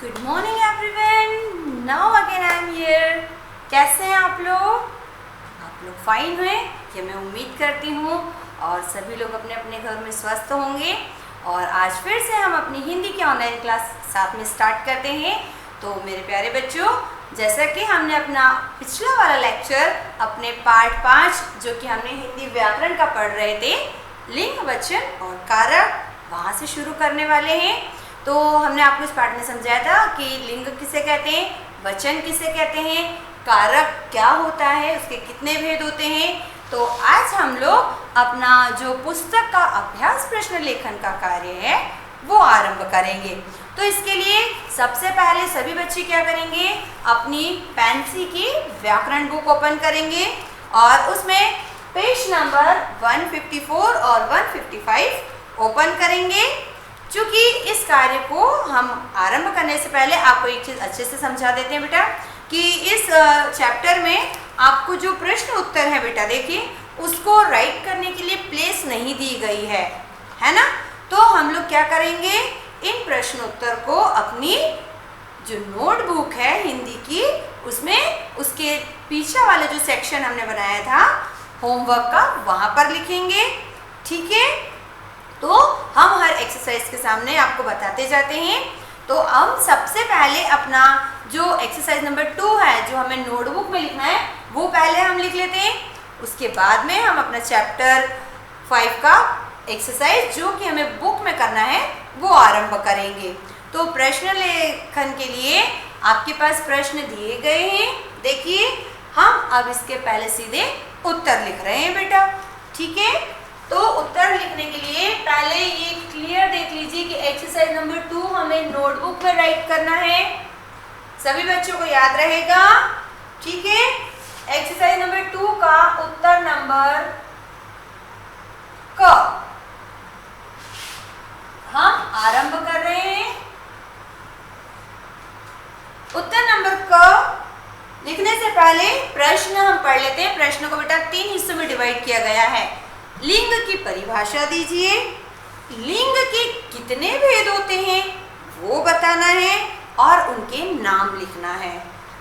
Good morning everyone, now again I am here. कैसे हैं आप लोग फाइन हुए ये मैं उम्मीद करती हूँ। और सभी लोग अपने अपने घर में स्वस्थ होंगे। और आज फिर से हम अपनी हिंदी की ऑनलाइन क्लास साथ में स्टार्ट करते हैं। तो मेरे प्यारे बच्चों, जैसा कि हमने अपना पिछला वाला लेक्चर अपने पार्ट 5 जो कि हमने हिंदी व्याकरण का पढ़ रहे थे, लिंग, वचन और कारक, वहाँ से शुरू करने वाले हैं। तो हमने आपको इस पार्ट में समझाया था कि लिंग किसे कहते हैं, वचन किसे कहते हैं, कारक क्या होता है, उसके कितने भेद होते हैं। तो आज हम लोग अपना जो पुस्तक का अभ्यास प्रश्न लेखन का कार्य है वो आरंभ करेंगे। तो इसके लिए सबसे पहले सभी बच्चे क्या करेंगे, अपनी पेंसिल की व्याकरण बुक ओपन करेंगे और उसमें पेज नंबर 154 और 155 ओपन करेंगे। चूँकि इस कार्य को हम आरंभ करने से पहले आपको एक चीज़ अच्छे से समझा देते हैं बेटा, कि इस चैप्टर में आपको जो प्रश्न उत्तर है बेटा, देखिए उसको राइट करने के लिए प्लेस नहीं दी गई है ना। तो हम लोग क्या करेंगे, इन प्रश्न उत्तर को अपनी जो नोटबुक है हिंदी की, उसमें उसके पीछे वाला जो सेक्शन हमने बनाया था होमवर्क का, वहाँ पर लिखेंगे। ठीक है, तो हम हर एक्सरसाइज के सामने आपको बताते जाते हैं। तो हम सबसे पहले अपना जो एक्सरसाइज नंबर 2 है, जो हमें नोटबुक में लिखना है, वो पहले हम लिख लेते हैं। उसके बाद में हम अपना चैप्टर 5 का एक्सरसाइज जो कि हमें बुक में करना है वो आरंभ करेंगे। तो प्रश्न लेखन के लिए आपके पास प्रश्न दिए गए हैं। देखिए, हम अब इसके पहले सीधे उत्तर लिख रहे हैं बेटा। ठीक है, तो उत्तर लिखने के लिए पहले ये क्लियर देख लीजिए कि एक्सरसाइज नंबर 2 हमें नोटबुक में राइट करना है। सभी बच्चों को याद रहेगा। ठीक है, एक्सरसाइज नंबर 2 का उत्तर नंबर क हम आरंभ कर रहे हैं। उत्तर नंबर क लिखने से पहले प्रश्न हम पढ़ लेते हैं। प्रश्न को बेटा 3 हिस्सों में डिवाइड किया गया है। लिंग की परिभाषा दीजिए, लिंग के कितने भेद होते हैं वो बताना है और उनके नाम लिखना है।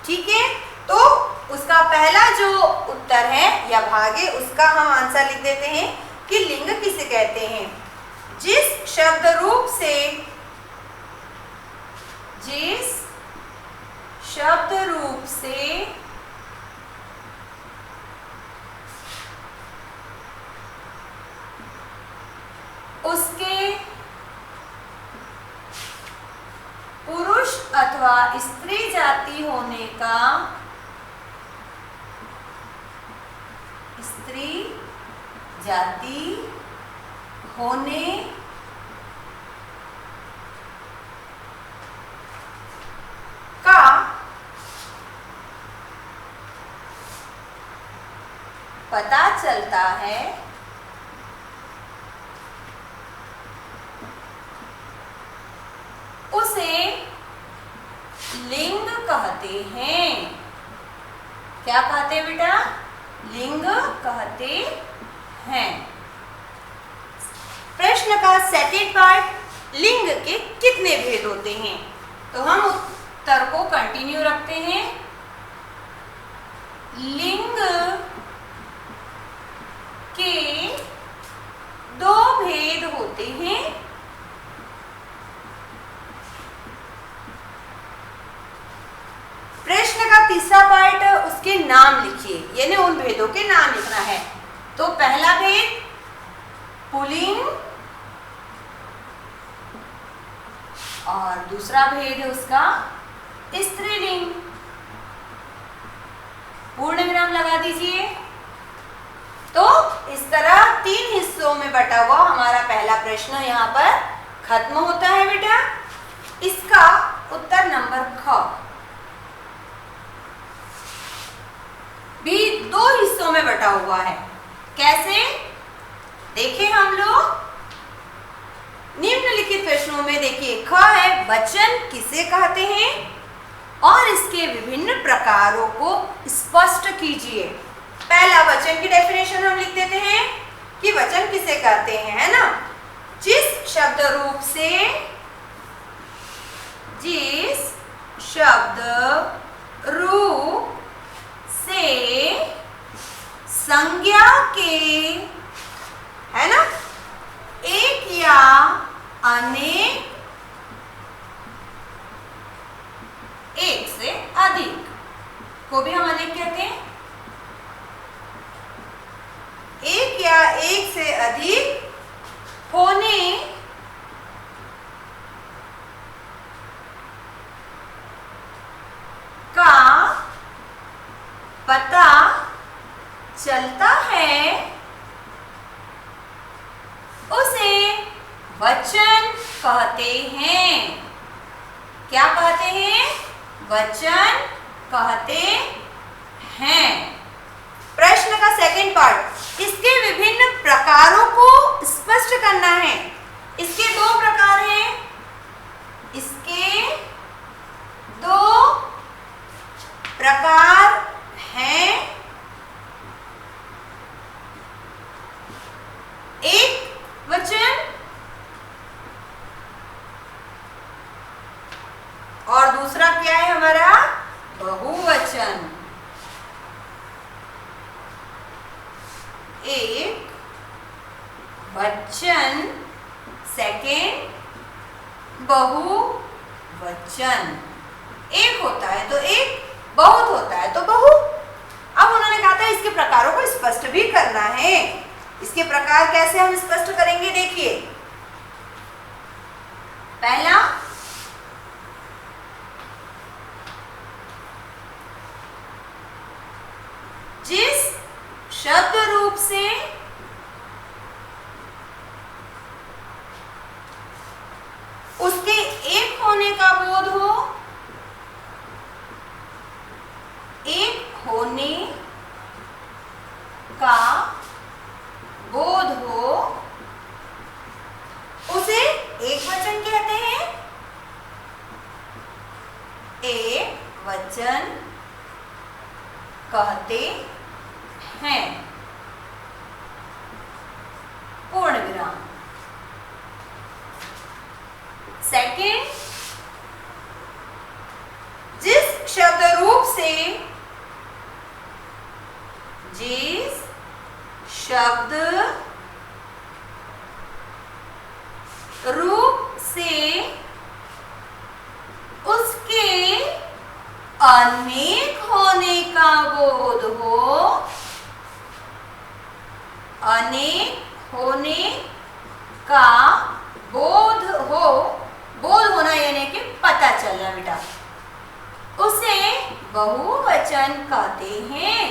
ठीक है, तो उसका पहला जो उत्तर है या भाग है, उसका हम आंसर लिख देते हैं कि लिंग किसे कहते हैं, जिस शब्द रूप से उसके पुरुष अथवा स्त्री जाति होने का पता चलता है, उसे लिंग कहते हैं। क्या कहते हैं बेटा, लिंग कहते हैं। प्रश्न का सेकंड पार्ट, लिंग के कितने भेद होते हैं। तो हम उत्तर को कंटिन्यू रखते हैं। लिंग के 2 भेद होते हैं। प्रश्न का तीसरा पार्ट, उसके नाम लिखिए, यानी उन भेदों के नाम लिखना है। तो पहला भेद पुल्लिंग और दूसरा भेद है उसका स्त्रीलिंग। पूर्ण विराम लगा दीजिए। तो इस तरह 3 हिस्सों में बटा हुआ हमारा पहला प्रश्न यहाँ पर खत्म होता है बेटा। इसका उत्तर नंबर ख भी 2 हिस्सों में बटा हुआ है। कैसे देखें हम लोग, निम्नलिखित प्रश्नों में देखिए, ख है वचन किसे कहते हैं और इसके विभिन्न प्रकारों को स्पष्ट कीजिए। पहला वचन की डेफिनेशन हम लिख देते हैं कि वचन किसे कहते हैं, है ना। जिस शब्द रूप से जिस शब्द रूप से संज्ञा के, है ना, एक या अनेक, एक से अधिक को भी हम अनेक कहते हैं, एक या एक से अधिक होने का पता चलता है, उसे वचन कहते हैं। क्या कहते हैं? वचन कहते हैं। प्रश्न का सेकंड पार्ट, इसके विभिन्न प्रकारों को स्पष्ट करना है। इसके दो प्रकार हैं, इसके दो प्रकार हैं। एक वचन और दूसरा क्या है हमारा? बहुवचन। एक वचन, सेकेंड बहुवचन। एक होता है तो एक, बहुत होता है तो बहु। अब उन्होंने कहा था इसके प्रकारों को स्पष्ट भी करना है। इसके प्रकार कैसे हम स्पष्ट करेंगे? देखिए, पहला, जिस शब्द रूप से उसके एक होने का बोध हो, एक होने का बोध हो, उसे एक वचन कहते हैं। एक वचन कहते हैं। पूर्ण विराम। सेकंड, जिस शब्द रूप से, जिस शब्द रूप से उसके अनेक होने का बोध हो, अनेक होने का बोध हो, बोध होना यानी कि पता चलना बेटा, उसे बहुवचन कहते हैं।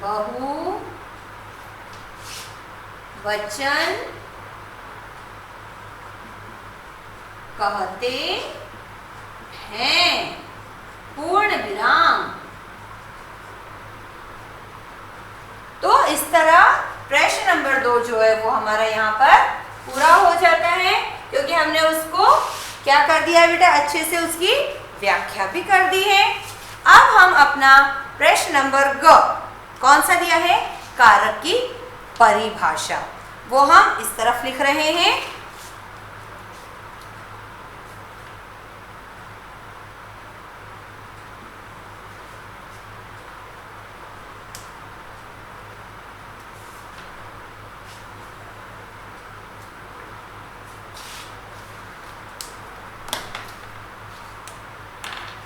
बहुवचन कहते हैं। पूर्ण विराम। तो इस तरह प्रश्न नंबर 2 जो है वो हमारा यहाँ पर पूरा हो जाता है, क्योंकि हमने उसको क्या कर दिया बेटा, अच्छे से उसकी व्याख्या भी कर दी है। अब हम अपना प्रश्न नंबर ग कौन सा दिया है, कारक की परिभाषा, वो हम इस तरफ लिख रहे हैं।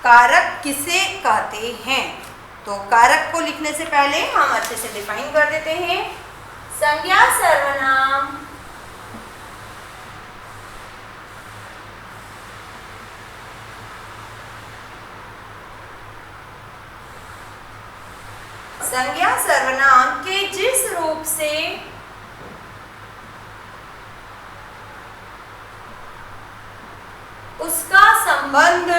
कारक किसे कहते हैं? तो कारक को लिखने से पहले हम अच्छे से डिफाइन कर देते हैं। संज्ञा सर्वनाम संज्ञा सर्वनाम के जिस रूप से उसका संबंध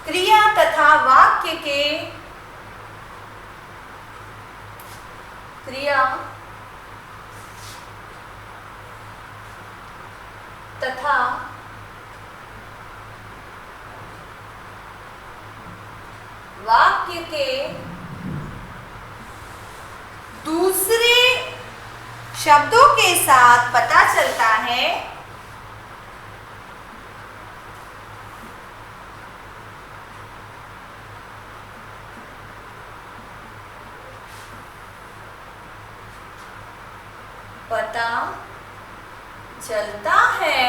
क्रिया तथा वाक्य के क्रिया तथा वाक्य के दूसरे शब्दों के साथ पता चलता है पता चलता है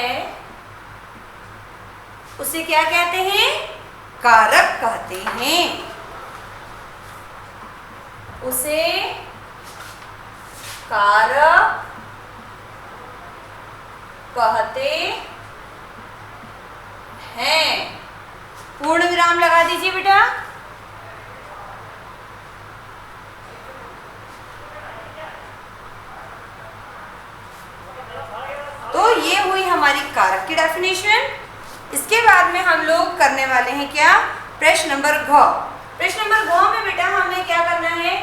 उसे क्या कहते हैं? कारक कहते हैं। उसे कारक कहते हैं। पूर्ण विराम लगा दीजिए बेटा। तो ये हुई हमारी कारक की डेफिनेशन। इसके बाद में हम लोग करने वाले हैं क्या? प्रश्न नंबर घ। प्रश्न नंबर घ में बेटा हमें क्या करना है?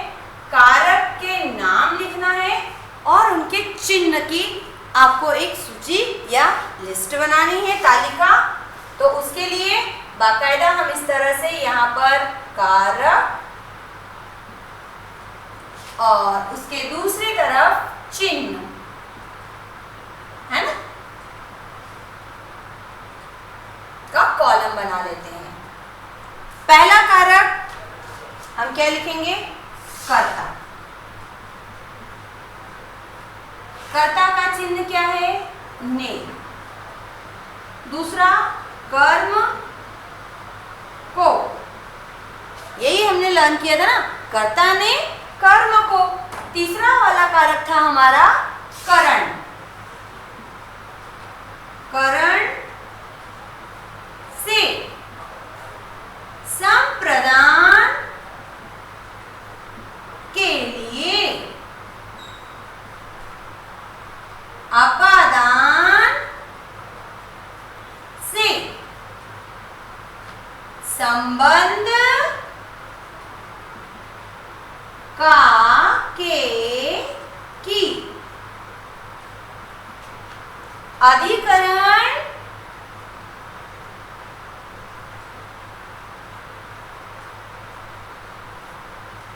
कारक के नाम लिखना है और उनके चिन्ह की आपको एक सूची या लिस्ट बनानी है, तालिका। तो उसके लिए बाकायदा हम इस तरह से यहाँ पर कारक और उसके दूसरी तरफ चिन्ह, है ना, का कॉलम बना लेते हैं। पहला कारक हम क्या लिखेंगे? कर्ता। कर्ता का चिन्ह क्या है? ने। दूसरा कर्म को, यही हमने लर्न किया था ना, कर्ता ने कर्म को। तीसरा वाला कारक था हमारा करण। करण से संप्रदान के लिए अपादान से संबंध का के की अधिकरण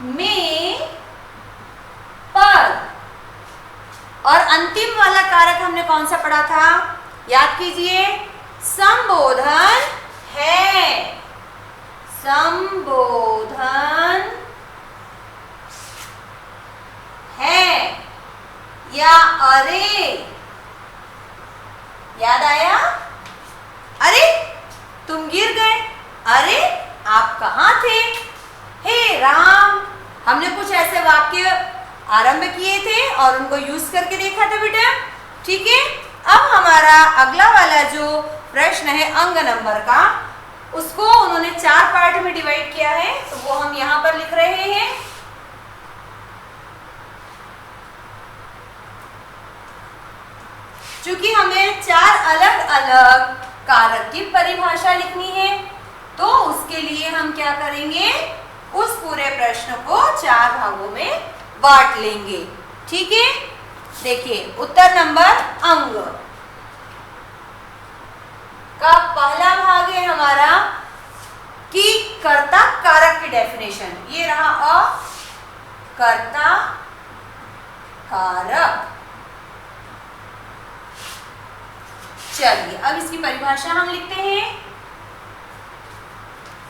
में पद। और अंतिम वाला कारक हमने कौन सा पढ़ा था? याद कीजिए, संबोधन है। संबोधन है या अरे। याद आया? अरे तुम गिर गए, अरे आप कहाँ थे, हे राम। हमने कुछ ऐसे वाक्य आरंभ किए थे और उनको यूज करके देखा था बेटा। ठीक है, अब हमारा अगला वाला जो प्रश्न है अंक नंबर का, उसको उन्होंने 4 पार्ट में डिवाइड किया है, तो वो हम यहाँ पर लिख रहे हैं। क्योंकि हमें 4 अलग अलग कारक की परिभाषा लिखनी है, तो उसके लिए हम क्या करेंगे? उस पूरे प्रश्न को 4 भागों में बांट लेंगे। ठीक है, देखिए उत्तर नंबर अंग का पहला भाग है हमारा कि कर्ता कारक की डेफिनेशन। ये रहा अ, कर्ता कारक। चलिए अब इसकी परिभाषा हम लिखते हैं।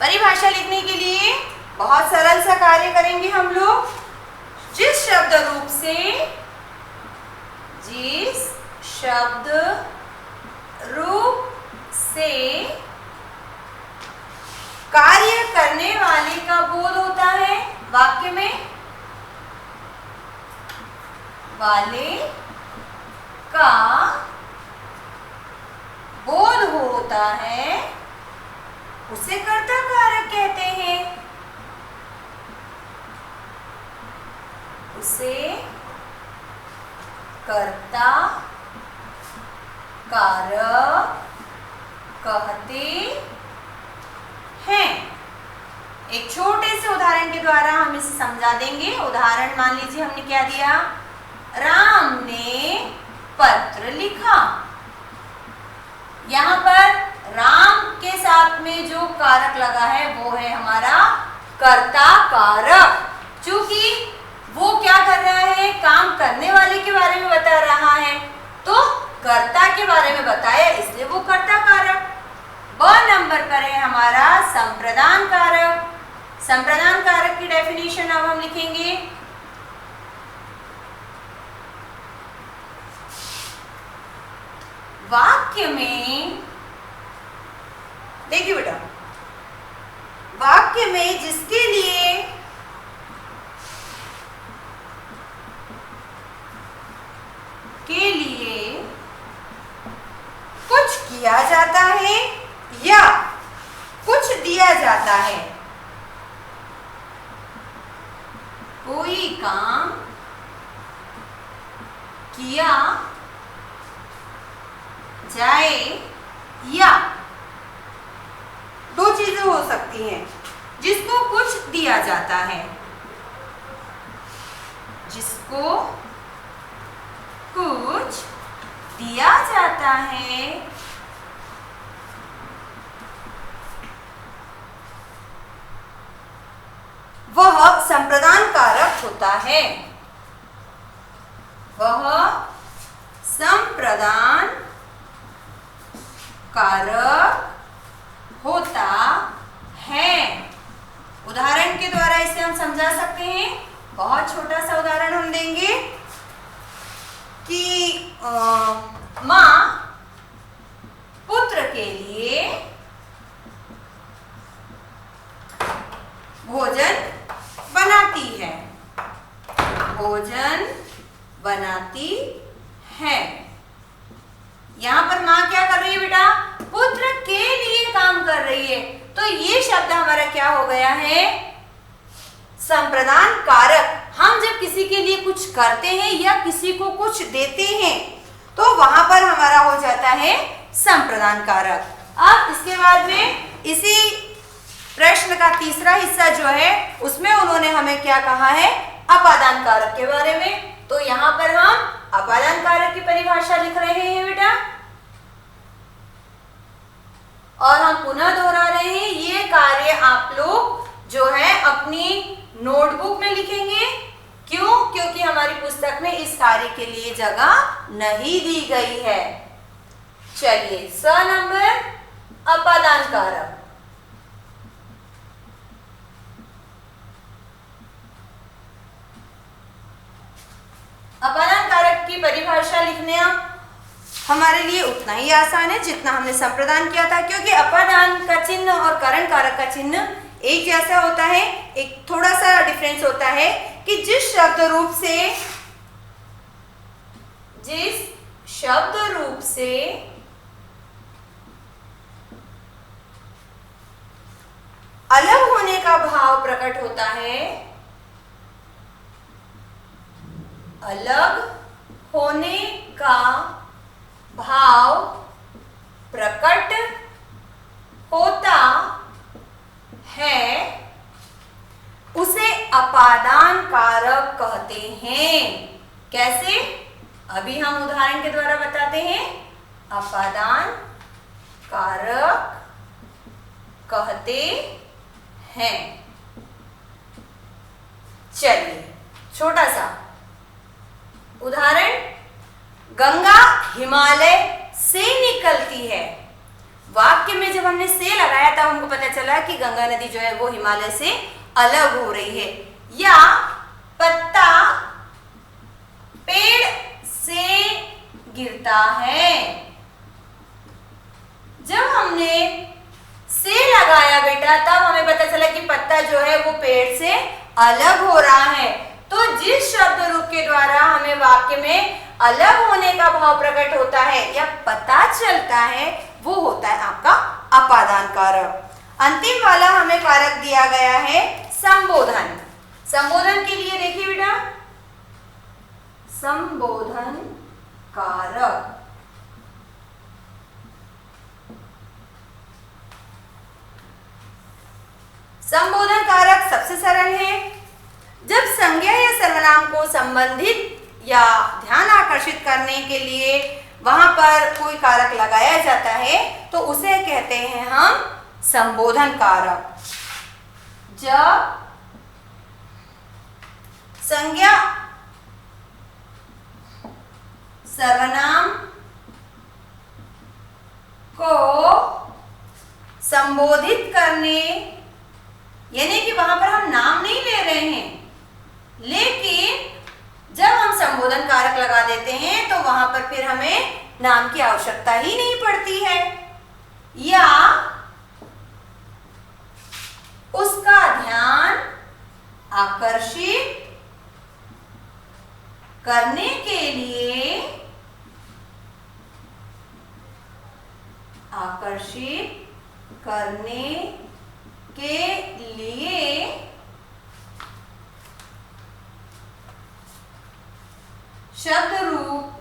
परिभाषा लिखने के लिए बहुत सरल सा कार्य करेंगे हम लोग। जिस शब्द रूप से कार्य करने वाले का बोध होता है वाक्य में, वाले का बोध होता है, उसे कर्ता कारक कहते हैं। उसे कर्ता कारक कहते हैं। एक छोटे से उदाहरण के द्वारा हम इसे समझा देंगे। उदाहरण मान लीजिए हमने क्या दिया, राम ने पत्र लिखा। यहाँ पर राम के साथ में जो कारक लगा है वो है हमारा कर्ता कारक। चूंकि वो क्या कर रहा है, काम करने वाले के बारे में बता संप्रदान कारक की डेफिनेशन अब हम लिखेंगे। वाक्य में, देखिए बेटा, वाक्य में जिसके लिए कुछ किया जाता है या कुछ दिया जाता है, कोई काम किया जाए या दो चीजें हो सकती हैं, जिसको कुछ दिया जाता है, जिसको कुछ दिया जाता है, वह संप्रदान कारक होता है। वह संप्रदान कारक होता है। उदाहरण के द्वारा इसे हम समझा सकते हैं। बहुत छोटा सा उदाहरण हम देंगे कि माँ पुत्र के लिए भोजन बनाती है, भोजन बनाती है। यहां पर माँ क्या कर रही है बेटा? पुत्र के लिए काम कर रही है। तो ये शब्द हमारा क्या हो गया है? संप्रदान कारक। हम जब किसी के लिए कुछ करते हैं या किसी को कुछ देते हैं तो वहां पर हमारा हो जाता है संप्रदान कारक। अब इसके बाद में इसी प्रश्न का तीसरा हिस्सा जो है उसमें उन्होंने हमें क्या कहा है? अपादान कारक के बारे में। तो यहाँ पर हम अपादान कारक की परिभाषा लिख रहे हैं बेटा, और हम पुनः दोहरा रहे हैं। ये कार्य आप लोग जो है अपनी नोटबुक में लिखेंगे। क्यों? क्योंकि हमारी पुस्तक में इस कार्य के लिए जगह नहीं दी गई है। चलिए, स नंबर अपादान कारक। अपादान कारक की परिभाषा लिखना हमारे लिए उतना ही आसान है जितना हमने संप्रदान किया था, क्योंकि अपादान का चिन्ह और करण कारक का चिन्ह एक जैसा होता है। एक थोड़ा सा डिफरेंस होता है कि जिस शब्द रूप से अलग होने का भाव प्रकट होता है, अलग होने का भाव प्रकट होता है, उसे अपादान कारक कहते हैं। कैसे? अभी हम उदाहरण के द्वारा बताते हैं। अपादान कारक कहते हैं। चलिए, छोटा सा उदाहरण। गंगा हिमालय से निकलती है। वाक्य में जब हमने से लगाया तब हमको पता चला कि गंगा नदी जो है वो हिमालय से अलग हो रही है। या पत्ता पेड़ से गिरता है। जब हमने से लगाया बेटा तब हमें पता चला कि पत्ता जो है वो पेड़ से अलग हो रहा है। तो जिस शब्द रूप के द्वारा हमें वाक्य में अलग होने का भाव प्रकट होता है या पता चलता है वो होता है आपका अपादान कारक। अंतिम वाला हमें कारक दिया गया है संबोधन। संबोधन के लिए देखिए बेटा, संबोधन कारक। संबोधन कारक सबसे सरल है। जब संज्ञा या सर्वनाम को संबंधित या ध्यान आकर्षित करने के लिए वहां पर कोई कारक लगाया जाता है तो उसे कहते हैं हम संबोधन कारक। जब संज्ञा सर्वनाम को संबोधित करने यानी कि वहां पर हम नाम नहीं ले रहे हैं, लेकिन जब हम संबोधन कारक लगा देते हैं तो वहां पर फिर हमें नाम की आवश्यकता ही नहीं पड़ती है, या उसका ध्यान आकर्षित करने के लिए शब्द रूप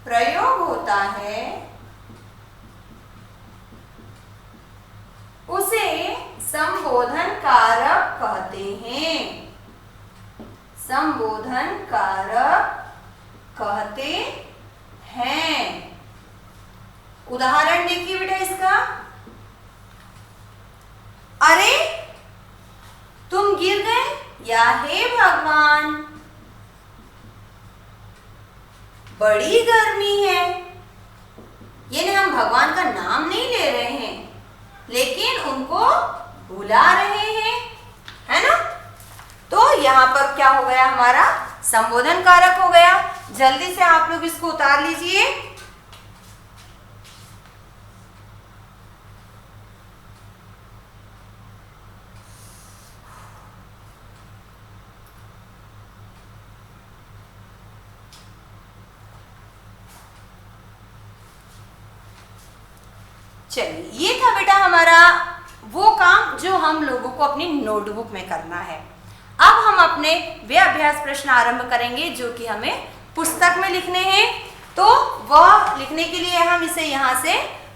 प्रयोग होता है, उसे संबोधन कारक कहते हैं। संबोधन कारक कहते हैं। उदाहरण देखिए बेटा इसका। अरे तुम गिर गए, या हे भगवान बड़ी गर्मी है। यानी हम भगवान का नाम नहीं ले रहे हैं, लेकिन उनको बुला रहे हैं, है ना। तो यहाँ पर क्या हो गया, हमारा संबोधन कारक हो गया। जल्दी से आप लोग इसको उतार लीजिए। चलिए, ये था बेटा हमारा वो काम जो हम लोगों को अपनी नोटबुक में करना है। अब हम अपने वे अभ्यास प्रश्न आरंभ करेंगे जो कि हमें पुस्तक में लिखने हैं। तो वह लिखने के लिए हम इसे यहाँ से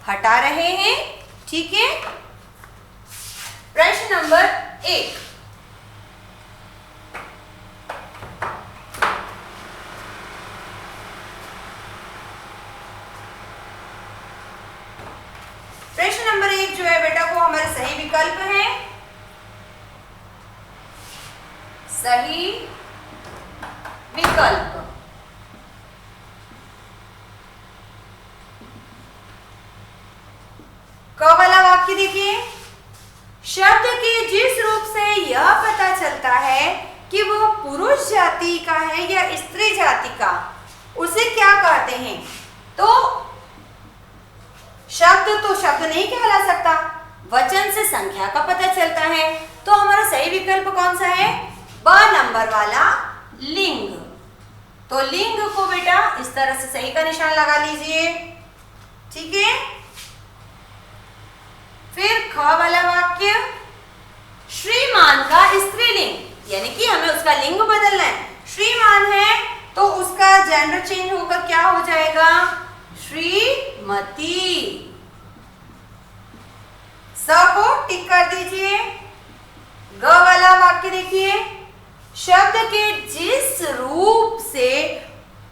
हटा रहे हैं, ठीक है। प्रश्न नंबर 1, प्रश्न नंबर 1 जो है बेटा वो हमारे सही विकल्प है। सही विकल्प। क वाला वाक्य देखिए। शब्द के जिस रूप से यह पता चलता है कि वह पुरुष जाति का है या स्त्री जाति का, उसे क्या कहते हैं। तो शब्द नहीं कहला सकता, वचन से संख्या का पता चलता है। तो हमारा सही विकल्प कौन सा है, ब नंबर वाला लिंग। तो लिंग को बेटा इस तरह से सही का निशान लगा लीजिए, ठीक है। फिर ख वाला वाक्य, श्रीमान का स्त्रीलिंग, यानी कि हमें उसका लिंग बदलना है। श्रीमान है तो उसका जेंडर चेंज होकर क्या हो जाएगा, श्रीमती। स को टिक कर दीजिए। ग वाला वाक्य देखिए। शब्द के जिस रूप से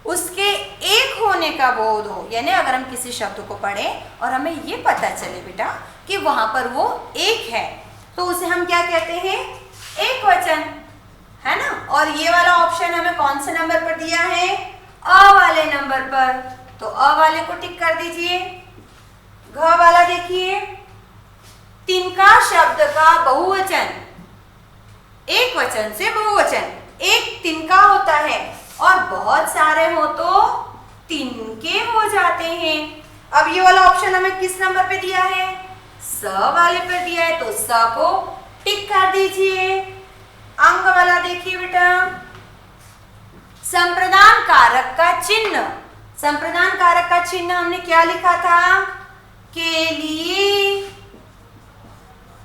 उसके एक होने का बोध हो, यानी अगर हम किसी शब्द को पढ़ें और हमें ये पता चले बेटा कि वहां पर वो एक है, तो उसे हम क्या कहते हैं, एक वचन, है ना। और ये वाला ऑप्शन हमें कौन से नंबर पर दिया है, अ वाले नंबर पर। तो अ वाले को टिक कर दीजिए। घ वाला देखिए। तिनका शब्द का बहुवचन, एक वचन से बहुवचन, एक तिनका होता है और बहुत सारे हो तो तिनके हो जाते हैं। अब ये वाला ऑप्शन हमें किस नंबर पे दिया है, स वाले पर दिया है, तो स को टिक कर दीजिए। अंग वाला देखिए बेटा। संप्रदान कारक का चिन्ह, संप्रदान कारक का चिन्ह हमने क्या लिखा था, के लिए।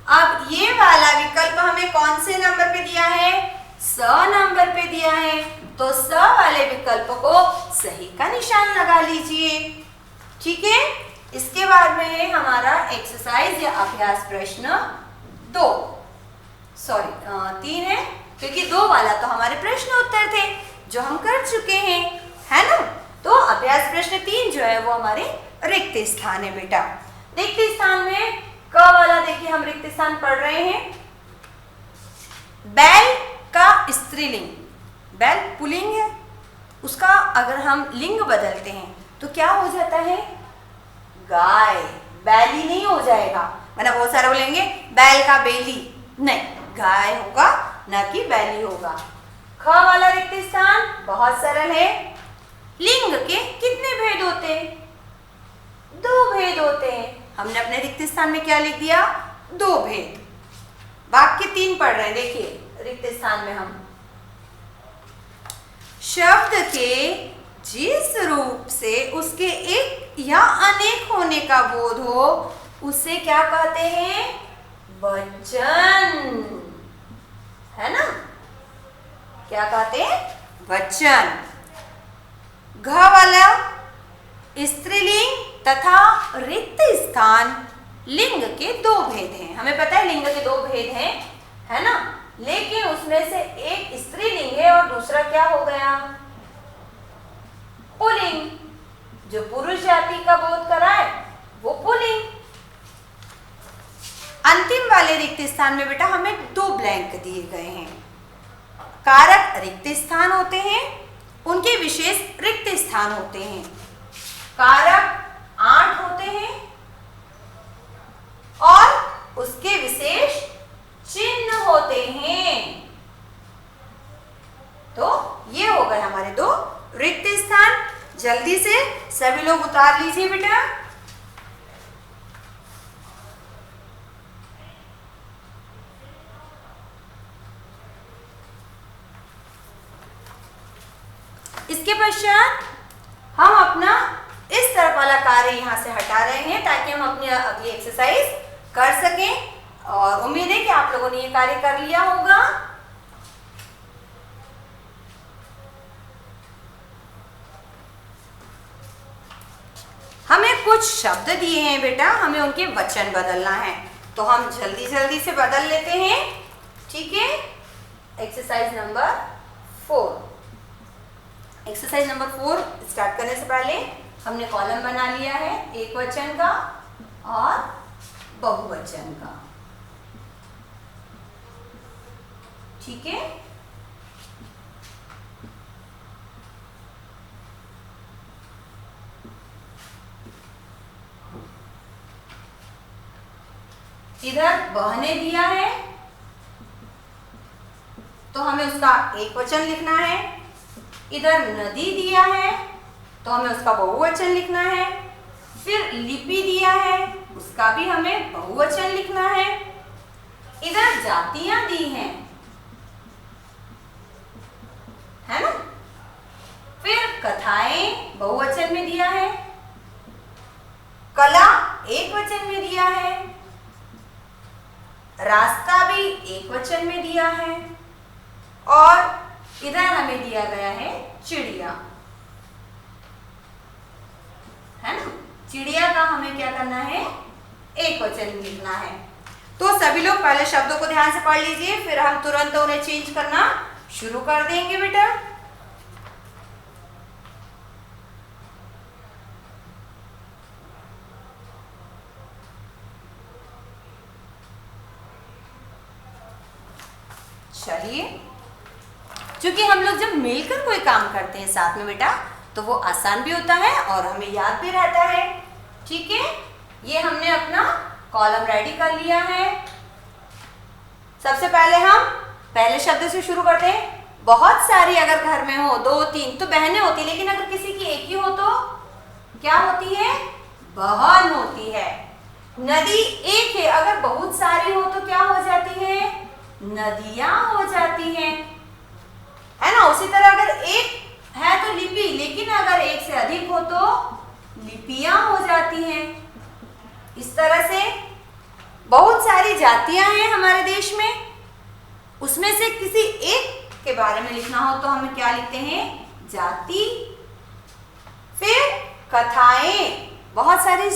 अब ये वाला विकल्प हमें कौन से नंबर पे दिया है, स नंबर पे दिया है, तो स वाले विकल्प को सही का निशान लगा लीजिए, ठीक है। इसके बाद में है हमारा एक्सरसाइज या अभ्यास प्रश्न 3 है, क्योंकि 2 वाला तो हमारे प्रश्न उत्तर थे जो हम कर चुके हैं, है ना। तो अभ्यास प्रश्न 3 जो है वो हमारे रिक्त स्थान है बेटा। रिक्त स्थान में क वाला देखिए, हम रिक्त स्थान पढ़ रहे हैं। बैल का स्त्रीलिंग, बैल पुल्लिंग है, उसका अगर हम लिंग बदलते हैं तो क्या हो जाता है, गाय, बैली नहीं हो जाएगा, वरना बहुत सारे बोलेंगे बैल का बेली, नहीं, गाय होगा ना कि बैली होगा। ख वाला रिक्त स्थान बहुत सरल है। लिंग के कितने भेद होते हैं? 2 भेद होते हैं। हमने अपने रिक्त स्थान में क्या लिख दिया? 2 भेद। वाक्य 3 पढ़ रहे हैं, देखिए रिक्त स्थान में हम शब्द के जिस रूप से उसके एक या अनेक होने का बोध हो उसे क्या कहते हैं? वचन, है ना? क्या कहते हैं? वचन। घ वाला स्त्रीलिंग तथा रिक्त स्थान लिंग के 2 भेद हैं। हमें पता है लिंग के 2 भेद हैं, है ना? लेकिन उसमें से एक स्त्रीलिंग है और दूसरा क्या हो गया? पुल्लिंग। जो पुरुष जाति का बोध कराए वो पुल्लिंग। अंतिम वाले रिक्त स्थान में बेटा हमें 2 ब्लैंक दिए गए हैं। कारक रिक्त स्थान होते हैं, उनके विशेष रिक्त स्थान होते हैं। कारक 8 होते हैं और उसके विशेष चिन्ह होते हैं। तो ये हो गए हमारे 2 रिक्त स्थान। जल्दी से सभी लोग उतार लीजिए बेटा। इसके पश्चात हम अपना इस तरफ वाला कार्य यहाँ से हटा रहे हैं ताकि हम अपनी अगली एक्सरसाइज कर सकें, और उम्मीद है कि आप लोगों ने ये कार्य कर लिया होगा। हमें कुछ शब्द दिए हैं बेटा, हमें उनके वचन बदलना है, तो हम जल्दी जल्दी से बदल लेते हैं। ठीक है, exercise number 4। Exercise number 4 start करने से पहले हमने कॉलम बना लिया है एक वचन का और बहुवचन का। ठीक है, इधर बहने दिया है तो हमें उसका एक वचन लिखना है। इधर नदी दिया है तो हमें उसका बहुवचन लिखना है। फिर लिपि दिया है, उसका भी हमें बहुवचन लिखना है। इधर जातियां दी हैं, है ना? फिर कथाएं बहुवचन में दिया है। कला एक वचन में दिया है। रास्ता भी एक वचन में दिया है। और इधर हमें दिया गया है चिड़िया, है ना? चिड़िया का हमें क्या करना है? एक वचन लिखना है। तो सभी लोग पहले शब्दों को ध्यान से पढ़ लीजिए, फिर हम तुरंत उन्हें चेंज करना शुरू कर देंगे बेटा। चलिए, क्योंकि हम लोग जब मिलकर कोई काम करते हैं साथ में बेटा तो वो आसान भी होता है और हमें याद भी रहता है। ठीक है, ये हमने अपना कॉलम रेडी कर लिया है। सबसे पहले हम पहले शब्द से शुरू करते हैं। बहुत सारी अगर घर में हो 2-3 तो बहनें होती, लेकिन अगर किसी की एक ही हो तो क्या होती है? बहन होती है। नदी एक है, अगर बहुत सारी हो तो क्या हो जाती है? नदियां हो जाती हैं, है ना? उसी तरह अगर एक है तो लिपि, लेकिन अगर एक से अधिक हो तो लिपियां हो जाती हैं। इस तरह से बहुत सारी जातियां हैं हमारे देश में, उसमें से किसी एक के बारे में लिखना हो तो हम क्या लिखते हैं? जाति। फिर कथाएं, बहुत सारी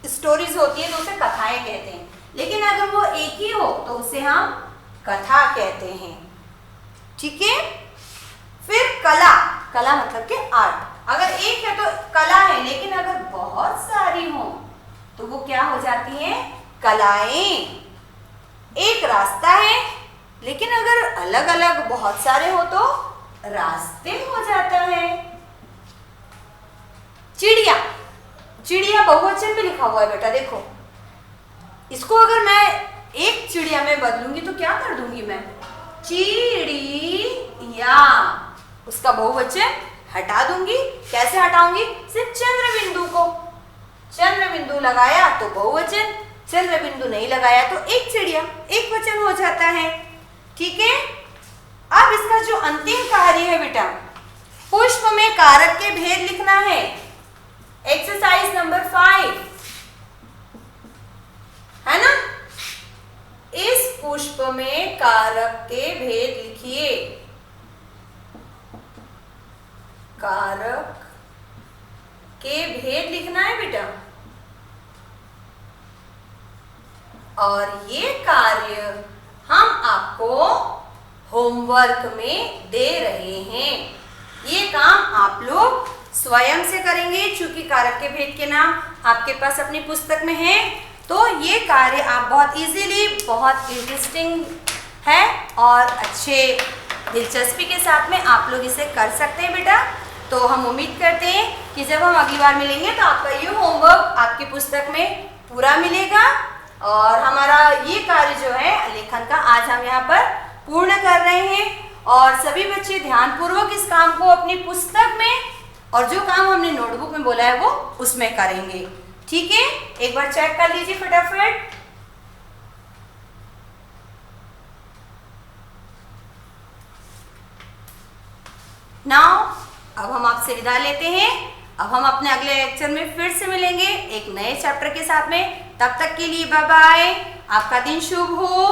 स्टोरीज होती है तो उसे कथाएं कहते हैं, लेकिन अगर वो एक ही हो तो उसे हम कथा कहते हैं। ठीक है, फिर कला, कला मतलब के आर्ट। अगर एक है तो कला है, लेकिन अगर बहुत सारी हो तो वो क्या हो जाती हैं? कलाएं। एक रास्ता है, लेकिन अगर अलग अलग बहुत सारे हो तो रास्ते हो जाता है। चिड़िया, चिड़िया बहुवचन में लिखा हुआ है बेटा, देखो इसको अगर मैं एक चिड़िया में बदलूंगी तो क्या कर दूंगी मैं, चिड़िया, उसका बहुवचन हटा दूंगी। कैसे हटाऊंगी, सिर्फ चंद्र बिंदु को, चंद्र बिंदु लगाया तो बहुवचन, चंद्र बिंदु नहीं लगाया तो एक चिड़िया, एक वचन हो जाता है। ठीक है, अब इसका जो अंतिम कार्य है बेटा, पुष्प में कारक के भेद लिखना है। एक्सरसाइज नंबर 5 है ना, इस पुष्प में कारक के भेद लिखिए। कारक के भेद लिखना है बेटा, और ये कार्य हम आपको होमवर्क में दे रहे हैं। ये काम आप लोग स्वयं से करेंगे, चूंकि कारक के भेद के नाम आपके पास अपनी पुस्तक में है, तो ये कार्य आप बहुत इजीली, बहुत इंटरेस्टिंग है और अच्छे दिलचस्पी के साथ में आप लोग इसे कर सकते हैं बेटा। तो हम उम्मीद करते हैं कि जब हम अगली बार मिलेंगे तो आपका ये होमवर्क आपकी पुस्तक में पूरा मिलेगा, और हमारा ये कार्य जो है लेखन का आज हम यहाँ पर पूर्ण कर रहे हैं। और सभी बच्चे ध्यानपूर्वक इस काम को अपनी पुस्तक में, और जो काम हमने नोटबुक में बोला है वो उसमें करेंगे। ठीक है, एक बार चेक कर लीजिए फटाफट। नाउ अब हम आपसे विदा लेते हैं। अब हम अपने अगले लेक्चर में फिर से मिलेंगे एक नए चैप्टर के साथ में। तब तक के लिए बाय बाय, आपका दिन शुभ हो।